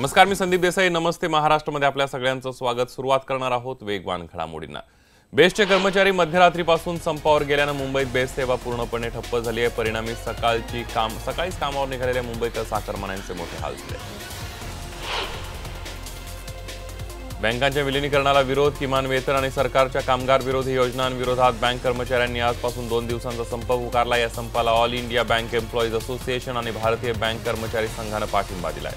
नमस्कार, मी संदीप देसाई. नमस्ते महाराष्ट्रामध्ये आपल्या सगळ्यांचं स्वागत. सुरुवात करणार आहोत वेगवान घडामोडींना. बेस्टचे कर्मचारी मध्यरात्रीपासून संपावर गेल्यानं मुंबईत बेस्ट सेवा पूर्णपणे ठप्प झाली आहे. परिणामी सकाळीच कामावर निघालेल्या मुंबईकर चाकरमान्यांचे मोठे हाल झाले. बँकांच्या विलीनीकरणाला विरोध, किमान वेतन आणि सरकारच्या कामगार विरोधी योजनांविरोधात बँक कर्मचाऱ्यांनी आजपासून 2 दिवसांचा संप पुकारला. या संपाला all India bank employees association आणि भारतीय बँक कर्मचारी संघानं पाठिंबा दिलाय.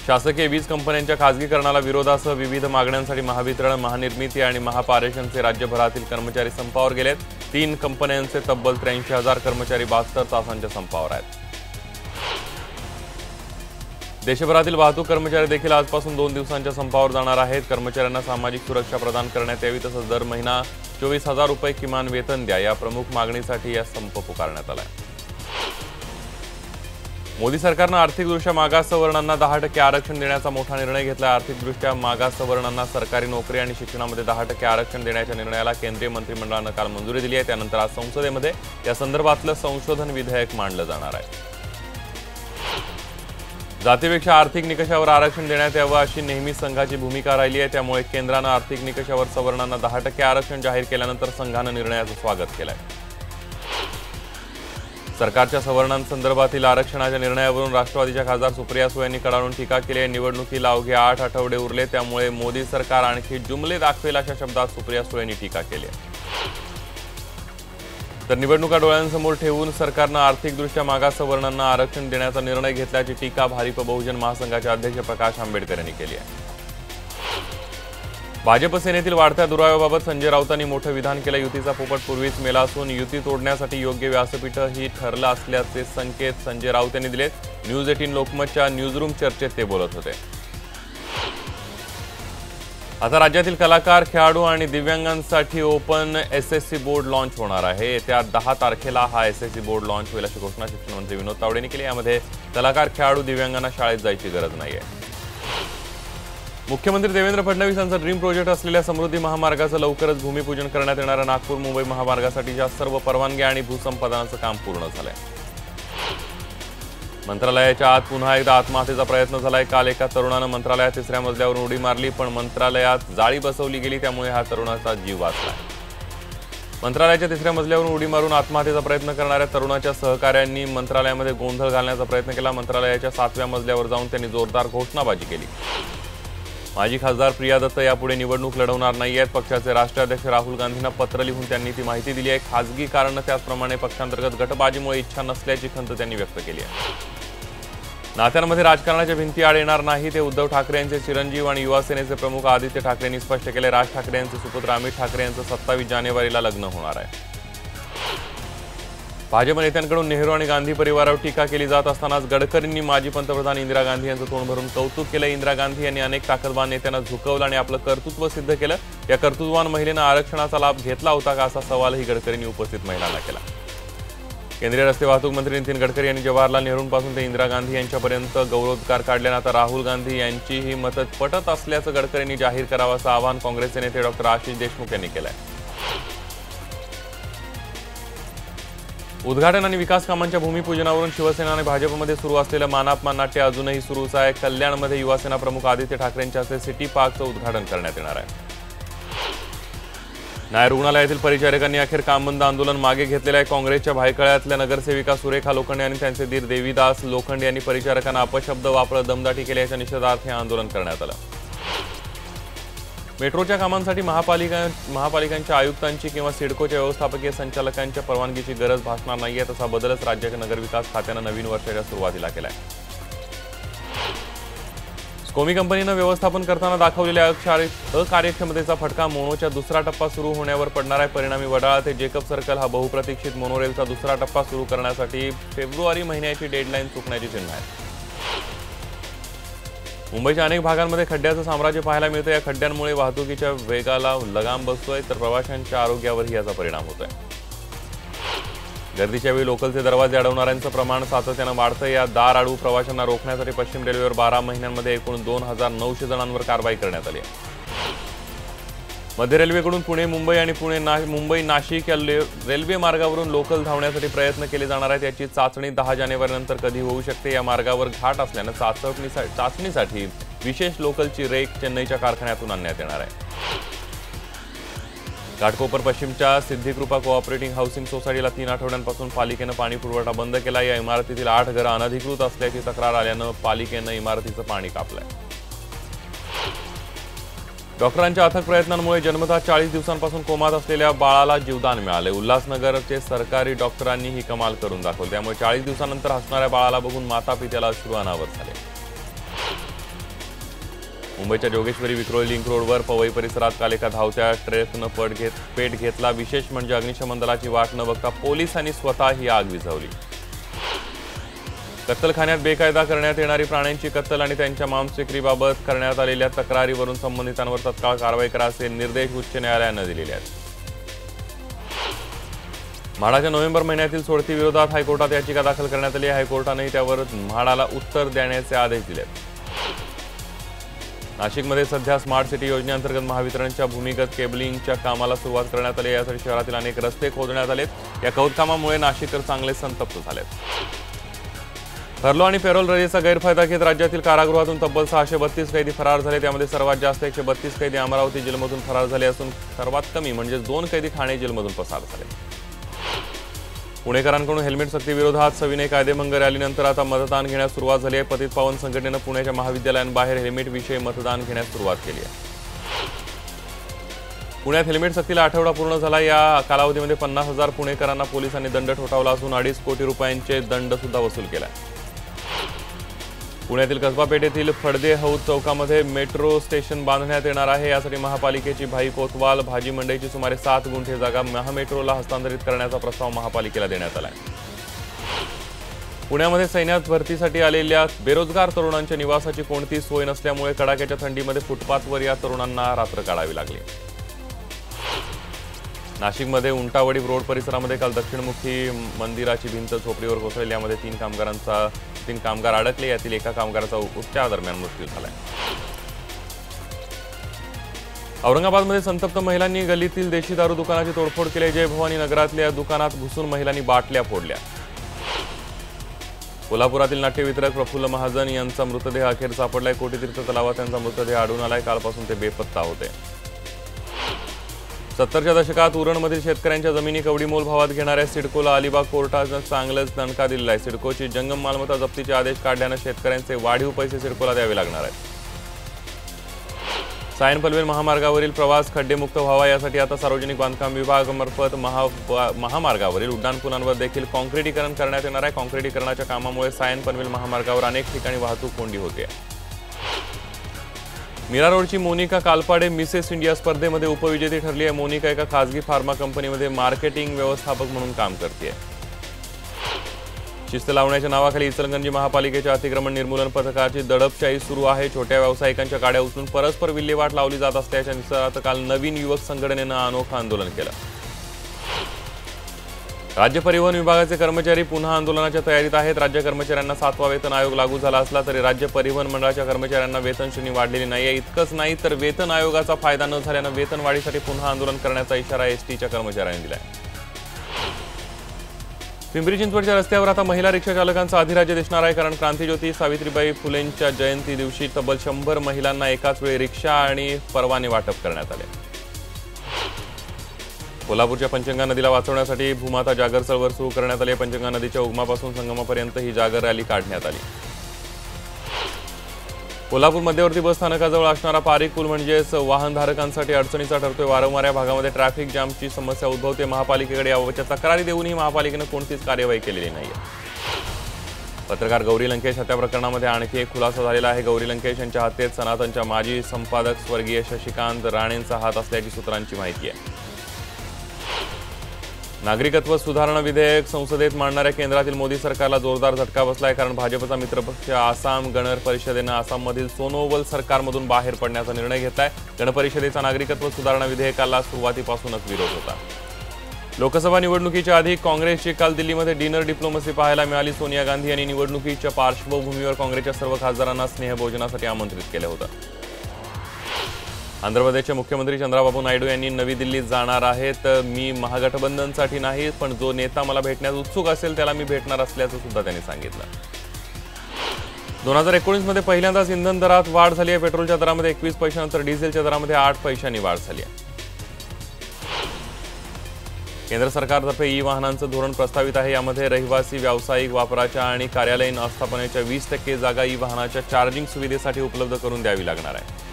शासकीय वीज कंपन्यांच्या खासगीकरणाला विरोधासह विविध मागण्यांसाठी महावितरण, महानिर्मिती आणि महापारेषणचे राज्यभरातील कर्मचारी संपावर गेलेत. 3 कंपन्यांचे तब्बल 83,000 कर्मचारी 72 तासांच्या संपावर आहेत. देशभरातील वाहतूक कर्मचारी देखील आजपासून 2 दिवसांच्या संपावर जाणार आहेत. कर्मचाऱ्यांना सामाजिक सुरक्षा प्रदान करण्यात यावी, तसंच दर महिना 24,000 रुपये किमान वेतन द्या, या प्रमुख मागणीसाठी या संप पुकारण्यात आलाय. मोदी सरकारनं आर्थिकदृष्ट्या मागास सवर्णांना 10% आरक्षण देण्याचा मोठा निर्णय घेतला. आर्थिकदृष्ट्या मागास सवर्णांना सरकारी नोकरी आणि शिक्षणामध्ये 10% आरक्षण देण्याच्या निर्णयाला केंद्रीय मंत्रिमंडळानं काल मंजुरी दिली आहे. त्यानंतर आज संसदेमध्ये या संदर्भातलं संशोधन विधेयक मांडलं जाणार आहे. जातीपेक्षा आर्थिक निकषावर आरक्षण देण्यात यावं अशी नेहमी संघाची भूमिका राहिली आहे. त्यामुळे केंद्रानं आर्थिक निकषावर सवर्णांना 10% आरक्षण जाहीर केल्यानंतर संघानं निर्णयाचं स्वागत केलंय. सरकारच्या सवर्णांसंदर्भातील आरक्षणाच्या निर्णयावरून राष्ट्रवादीच्या खासदार सुप्रिया सुळे यांनी कडाडून टीका केली आहे. निवडणुकीला अवघे 8 आठवडे उरले, त्यामुळे मोदी सरकार आणखी जुमले दाखवेल अशा शब्दात सुप्रिया सुळे यांनी टीका केली आहे. तर निवडणुका डोळ्यांसमोर ठेवून सरकारनं आर्थिकदृष्ट्या मागास सवर्णांना आरक्षण देण्याचा निर्णय घेतल्याची टीका भारिप बहुजन महासंघाचे अध्यक्ष प्रकाश आंबेडकर यांनी केली आहे. भाजप सेनेतील वाढत्या दुराव्याबाबत संजय राऊतांनी मोठं विधान केलं. युतीचा पोपट पूर्वीच मेला असून युती तोडण्यासाठी योग्य व्यासपीठ ही ठरलं असल्याचे संकेत संजय राऊत यांनी दिलेत. न्यूज 18 लोकमतच्या न्यूजरूम चर्चेत ते बोलत होते. आता राज्यातील कलाकार, खेळाडू आणि दिव्यांगांसाठी ओपन एसएससी बोर्ड लॉन्च होणार आहे. येत्या 10 तारखेला हा एसएससी बोर्ड लॉन्च होईल अशी घोषणा शिक्षण मंत्री विनोद तावडे यांनी केली. यामध्ये कलाकार, खेळाडू, दिव्यांगांना शाळेत जायची गरज नाहीये. मुख्यमंत्री देवेंद्र फडणवीस यांचा ड्रीम प्रोजेक्ट असलेल्या समृद्धी महामार्गाचं लवकरच भूमिपूजन करण्यात येणाऱ्या नागपूर मुंबई महामार्गासाठीच्या सर्व परवानग्या आणि भूसंपादनाचं काम पूर्ण झालंय. मंत्रालयाच्या आत पुन्हा एकदा आत्महत्येचा प्रयत्न झालाय. काल एका तरुणानं मंत्रालयात 3ऱ्या मजल्यावरून उडी मारली, पण मंत्रालयात जाळी बसवली गेली, त्यामुळे हा तरुणाचा जीव वाचला. मंत्रालयाच्या 3ऱ्या मजल्यावरून उडी मारून आत्महत्येचा प्रयत्न करणाऱ्या तरुणाच्या सहकाऱ्यांनी मंत्रालयामध्ये गोंधळ घालण्याचा प्रयत्न केला. मंत्रालयाच्या 7व्या मजल्यावर जाऊन त्यांनी जोरदार घोषणाबाजी केली. माजी खासदार प्रिया दत्त यापुढे निवडणूक लढवणार नाहीयेत. पक्षाचे राष्ट्राध्यक्ष राहुल गांधींना पत्र लिहून त्यांनी ती माहिती दिली आहे. खासगी कारणं, त्याचप्रमाणे पक्षांतर्गत गटबाजीमुळे इच्छा नसल्याची खंत त्यांनी व्यक्त केली आहे. नात्यांमध्ये राजकारणाच्या भिंती आड येणार नाही, ते उद्धव ठाकरे यांचे चिरंजीव आणि युवा सेनेचे प्रमुख आदित्य ठाकरे यांनी स्पष्ट केले. राज ठाकरे यांचे सुपुत्र अमित ठाकरे यांचं 27 जानेवारीला लग्न होणार आहे. भाजप नेत्यांकडून नेहरू आणि गांधी परिवारावर टीका केली जात असतानाच गडकरींनी माजी पंतप्रधान इंदिरा गांधी यांचं तोंड भरून कौतुक केलं. इंदिरा गांधी यांनी अनेक ताकदवान नेत्यांना झुकवलं आणि आपलं कर्तृत्व सिद्ध केलं. या कर्तृत्ववान महिलेनं आरक्षणाचा लाभ घेतला होता का, असा सवालही गडकरींनी उपस्थित महिलांना केला. केंद्रीय रस्ते वाहतूक मंत्री नितीन गडकरी यांनी जवाहरलाल नेहरूंपासून ते इंदिरा गांधी यांच्यापर्यंत गौरवोद्गार काढले. आता राहुल गांधी यांचीही मतं पटत असल्याचं गडकरींनी जाहीर करावं, असं आवाहन काँग्रेसचे नेते डॉक्टर आशिष देशमुख यांनी केलंय. उद्घाटन आणि विकास कामांच्या भूमिपूजनावरून शिवसेना आणि भाजपमध्ये सुरू असलेलं मानापमान नाट्य अजूनही सुरूच आहे. कल्याणमध्ये युवासेना प्रमुख आदित्य ठाकरेंच्या हस्ते सिटी पार्कचं उद्घाटन करण्यात येणार आहे. नायर रुग्णालयातील परिचारिकांनी अखेर कामबंद आंदोलन मागे घेतलेलं आहे. काँग्रेसच्या भायखळ्यातल्या नगरसेविका सुरेखा लोखंडे आणि त्यांचे दीर देवीदास लोखंडे यांनी परिचारकांना अपशब्द वापरत दमदाटी केल्याच्या निषेधार्थ हे आंदोलन करण्यात आलं. मेट्रोच्या कामांसाठी महापालिकांच्या आयुक्तांची किंवा सिडकोच्या व्यवस्थापकीय संचालकांच्या परवानगीची गरज भासणार नाहीये, तसा बदलच राज्याच्या नगरविकास खात्यानं नवीन वर्षाच्या सुरुवातीला केलाय. स्कोमी कंपनीनं व्यवस्थापन करताना दाखवलेल्या अकार्यक्षमतेचा फटका मोनोच्या 2रा टप्पा सुरू होण्यावर पडणार आहे. परिणामी वडाळा ते जेकब सर्कल हा बहुप्रतीक्षित मोनोरेलचा 2रा टप्पा सुरू करण्यासाठी फेब्रुवारी महिन्याची डेडलाईन चुकण्याची चिन्ह आहे. मुंबईच्या अनेक भागांमध्ये खड्ड्याचं साम्राज्य पाहायला मिळतं. या खड्ड्यांमुळे वाहतुकीच्या वेगाला लगाम बसतोय, तर प्रवाशांच्या आरोग्यावरही याचा परिणाम होतोय. गर्दीच्या वेळी लोकलचे दरवाजे अडवणाऱ्यांचं प्रमाण सातत्यानं वाढतं. या दार अडवू प्रवाशांना रोखण्यासाठी पश्चिम रेल्वेवर 12 महिन्यांमध्ये एकूण 2,900 जणांवर कारवाई करण्यात आली आहे. मध्य रेल्वेकडून पुणे मुंबई आणि मुंबई नाशिक या रेल्वे मार्गावरून लोकल धावण्यासाठी प्रयत्न केले जाणार आहेत। याची चाचणी 10 जानेवारीनंतर कधी होऊ शकते। या मार्गावर घाट असल्याने चाचणीसाठी विशेष लोकलची रेक चेन्नईच्या कारखान्यातून आणण्यात येणार आहे। घाटकोपर पश्चिमच्या सिद्धिकृपा कोऑपरेटिव्ह हाऊसिंग सोसायटीला 3 आठवड्यांपासून पालिकेने पाणी पुरवठा बंद केला। या इमारतीतील 8 घरं अनधिकृत असल्याची तक्रार आल्याने पालिकेने इमारतीचं पाणी कापलंय। डॉक्टरांच्या अथक प्रयत्नांमुळे जन्मतः 40 दिवसांपासून कोमात असलेल्या बाळाला जीवदान मिळाले। उल्हासनगरचे सरकारी डॉक्टरांनी ही कमाल करून दाखवली। त्यामुळे 40 दिवसांनंतर हसणाऱ्या बाळाला बघून माता पित्याला अश्रू अनावर झाले। मुंबईच्या जोगेश्वरी विक्रोळी लिंक रोडवर पवई परिसरात काल एका धावत्या ट्रकनं पेट घेतला। विशेष म्हणजे अग्निशमन दलाची वाट न बघता पोलिसांनी स्वतः ही आग विझवली। कत्तलखान्यात बेकायदा करण्यात येणारी प्राण्यांची कत्तल आणि त्यांच्या मांसविक्रीबाबत करण्यात आलेल्या तक्रारीवरून संबंधितांवर तत्काळ कारवाई करा असे निर्देश उच्च न्यायालयाने दिलेले आहेत। म्हाडाच्या नोव्हेंबर महिन्यातील सोडतीविरोधात हायकोर्टात याचिका दाखल करण्यात आली आहे। हायकोर्टानेही त्यावर म्हाडाला उत्तर देण्याचे आदेश दिले। नाशिकमध्ये सध्या स्मार्ट सिटी योजनेअंतर्गत महावितरणच्या भूमिगत केबलिंगच्या कामाला सुरुवात करण्यात आली। यासाठी शहरातील अनेक रस्ते खोदण्यात आलेत। या खोदकामामुळे नाशिककर चांगले संतप्त झालेत। फर्लो आणि पेरोल रजेचा गैरफायदा घेत राज्यातील कारागृहातून तब्बल 632 कैदी फरार झाले। त्यामध्ये सर्वात जास्त 132 कैदी अमरावती जेलमधून फरार झाले असून सर्वात कमी म्हणजे 2 कैदी ठाणे जेलमधून पसार झाले। पुणेकरांकडून हेल्मेट सक्तीविरोधात सविनय कायदेभंग रॅलीनंतर आता मतदान घेण्यास सुरुवात झाली आहे। पतित पावन संघटनेनं पुण्याच्या महाविद्यालयांबाहेर हेल्मेटविषयी मतदान घेण्यास सुरुवात केली आहे। पुण्यात हेल्मेट सक्तीला आठवडा पूर्ण झाला। या कालावधीमध्ये 50,000 पुणेकरांना पोलिसांनी दंड ठोठावला असून 2.5 कोटी रुपयांचे दंड सुद्धा वसूल केला। पुण्यातील कसबा पेठेतील फडदे हौद चौकामध्ये मेट्रो स्टेशन बांधण्यात येणार आहे। यासाठी महापालिकेची भाई कोतवाल भाजी मंडईची सुमारे 7 गुंठे जागा महामेट्रोला हस्तांतरित करण्याचा प्रस्ताव महापालिकेला देण्यात आला आहे। पुण्यामध्ये सैन्यात भरतीसाठी आलेल्या बेरोजगार तरुणांच्या निवासाची कोणतीही सोय नसल्यामुळे कडाक्याच्या थंडीमध्ये फुटपाथवर या तरुणांना रात्र काढावी लागली। नाशिकमध्ये उंटावडी रोड परिसरामध्ये काल दक्षिणमुखी मंदिराची भिंत झोपडीवर कोसळली। यामध्ये 3 कामगार अडकले। यातील एका कामगाराचा उपचारादरम्यान मृत्यू झालाय। औरंगाबादमध्ये संतप्त महिलांनी गल्लीतील देशी दारू दुकानाची तोडफोड केली। जय भवानी नगरातल्या दुकानात घुसून महिलांनी बाटल्या फोडल्या। कोल्हापुरातील नाट्य वितरक प्रफुल्ल महाजन यांचा मृतदेह अखेर सापडलाय। कोटीतीर्थ तलावात त्यांचा मृतदेह आढळून आलाय। कालपासून ते बेपत्ता होते। 70च्या दशकात उरणमधील शेतकऱ्यांच्या जमिनी कवडीमोल भावात घेणाऱ्या सिडकोला अलिबाग कोर्टाने चांगलाच दणका दिलेला आहे। सिडकोची जंगम मालमत्ता जप्तीचे आदेश काढल्याने शेतकऱ्यांचे वाढीव पैसे सिडकोला द्यावे लागणार आहेत। सायन पनवेल महामार्गावरील प्रवास खड्डेमुक्त व्हावा यासाठी आता सार्वजनिक बांधकाम विभागामार्फत महामार्गावरील उड्डाणपुलांवर देखील काँक्रिटीकरण करण्यात येणार आहे। काँक्रिटीकरणाच्या कामामुळे सायन पनवेल महामार्गावर अनेक ठिकाणी वाहतूक कोंडी होते। मीरा रोडची मोनिका कालपाडे मिसेस इंडिया स्पर्धेमध्ये उपविजेती ठरली आहे। मोनिका एका खासगी फार्मा कंपनीमध्ये मार्केटिंग व्यवस्थापक म्हणून काम करते। शिस्त लावण्याच्या नावाखाली इचलकरंजी महापालिकेच्या अतिक्रमण निर्मूलन पथकाची दडपशाही सुरू आहे। छोट्या व्यावसायिकांच्या गाड्या उचलून परस्पर विल्हेवाट लावली जात असल्याच्या निषेधार्थ काल नवीन युवक संघटनेनं अनोखं आंदोलन केलं। राज्य परिवहन विभागाचे कर्मचारी पुन्हा आंदोलनाच्या तयारीत आहेत। राज्य कर्मचाऱ्यांना 7वा वेतन आयोग लागू झाला असला तरी राज्य परिवहन मंडळाच्या कर्मचाऱ्यांना वेतन श्रेणी वाढलेली नाहीये। इतकंच नाही तर वेतन आयोगाचा फायदा न झाल्यानं वेतन वाढीसाठी पुन्हा आंदोलन करण्याचा इशारा एसटीच्या कर्मचाऱ्यांनी दिलाय। पिंपरी चिंचवडच्या रस्त्यावर आता महिला रिक्षा चालकांचा अधिराज्य दिसणार आहे। कारण क्रांतिज्योती सावित्रीबाई फुलेंच्या जयंती दिवशी तब्बल 100 महिलांना एकाच वेळी रिक्षा आणि परवाने वाटप करण्यात आले। कोल्हापूरच्या पंचगंगा नदीला वाचवण्यासाठी भूमाता जागर चळवळ सुरू करण्यात आली। पंचगंगा नदीच्या उगमापासून संगमापर्यंत ही जागर रॅली काढण्यात आली। कोल्हापूर मध्यवर्ती बस स्थानकाजवळ असणारा पारिक पूल म्हणजेच वाहनधारकांसाठी अडचणीचा ठरतोय। वारंवार या भागामध्ये ट्रॅफिक जामची समस्या उद्भवते। महापालिकेकडे याबाबतच्या तक्रारी देऊनही महापालिकेने कोणतीच कार्यवाही केलेली नाहीये। पत्रकार गौरी लंकेश हत्या प्रकरणामध्ये आणखी एक खुलासा झालेला आहे। गौरी लंकेश यांच्या हत्येत सनातनच्या माजी संपादक स्वर्गीय शशिकांत राणेंचा हात असल्याची सूत्रांची माहिती आहे। नागरिकत्व सुधारणा विधेयक संसदेत मांडणाऱ्या केंद्रातील मोदी सरकारला जोरदार झटका बसलाय। कारण भाजपचा मित्रपक्ष आसाम गण परिषदेनं आसाममधील सोनोवल सरकारमधून बाहेर पडण्याचा निर्णय घेतलाय। गण परिषदेचा नागरिकत्व सुधारणा विधेयकाला सुरुवातीपासूनच विरोध होता। लोकसभा निवडणुकीच्या आधी काँग्रेसची काल दिल्लीमध्ये डिनर डिप्लोमसी पाहायला मिळाली। सोनिया गांधी यांनी निवडणुकीच्या पार्श्वभूमीवर काँग्रेसच्या सर्व खासदारांना स्नेहभोजनासाठी आमंत्रित केलं होतं। आंध्र प्रदेशचे मुख्यमंत्री चंद्राबाबू नायडू यांनी नवी दिल्लीत जाणार आहेत. मी महागठबंधनसाठी नाही, पण जो नेता मला भेटण्यास उत्सुक असेल त्याला मी भेटणार असल्याचं सुद्धा त्यांनी सांगितलं. 2019 मध्ये पहिल्यांदाच इंधन दरात वाढ झाली आहे. पेट्रोलच्या दरामध्ये 21 पैशांनंतर डिझेलच्या दरामध्ये 8 पैशांनी वाढ झाली आहे. केंद्र सरकारतर्फे ई वाहनांचं धोरण प्रस्तावित आहे. यामध्ये रहिवासी, व्यावसायिक वापराच्या आणि कार्यालयीन आस्थापनेच्या 20% जागा ई वाहनाच्या चार्जिंग सुविधेसाठी उपलब्ध करून द्यावी लागणार आहे.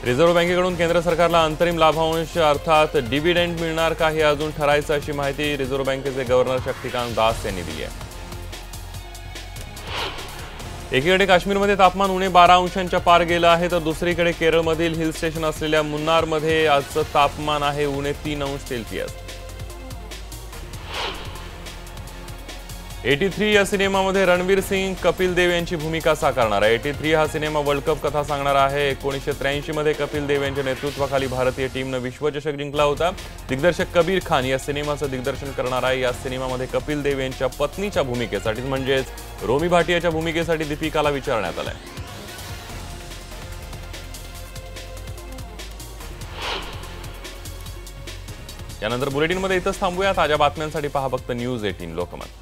रिझर्व्ह बँकेकडून केंद्र सरकारला अंतरिम लाभांश अर्थात डिव्हिडंड मिळणार का हे अजून ठरायचं, अशी माहिती रिझर्व्ह बँकेचे गव्हर्नर शक्तिकांत दास यांनी दिली आहे. एकीकडे काश्मीरमध्ये तापमान उणे 12 अंशांच्या पार गेलं आहे, तर दुसरीकडे केरळमधील हिल स्टेशन असलेल्या मुन्नारमध्ये आजचं तापमान आहे उणे 3 अंश सेल्सिअस. 83 या सिनेमामध्ये रणवीर सिंग कपिल देव यांची भूमिका साकारणार आहे. 83 हा सिनेमा वर्ल्ड कप कथा सांगणार आहे. 1983 मध्ये कपिल देव यांच्या नेतृत्वाखाली भारतीय टीमनं विश्वचषक जिंकला होता. दिग्दर्शक कबीर खान या सिनेमाचं दिग्दर्शन करणार आहे. या सिनेमामध्ये कपिल देव यांच्या पत्नीच्या भूमिकेसाठी म्हणजेच रोमी भाटियाच्या भूमिकेसाठी दीपिकाला विचारण्यात आलंय. यानंतर बुलेटिनमध्ये इथंच थांबूया. ताज्या बातम्यांसाठी पहा फक्त न्यूज 18 लोकमत.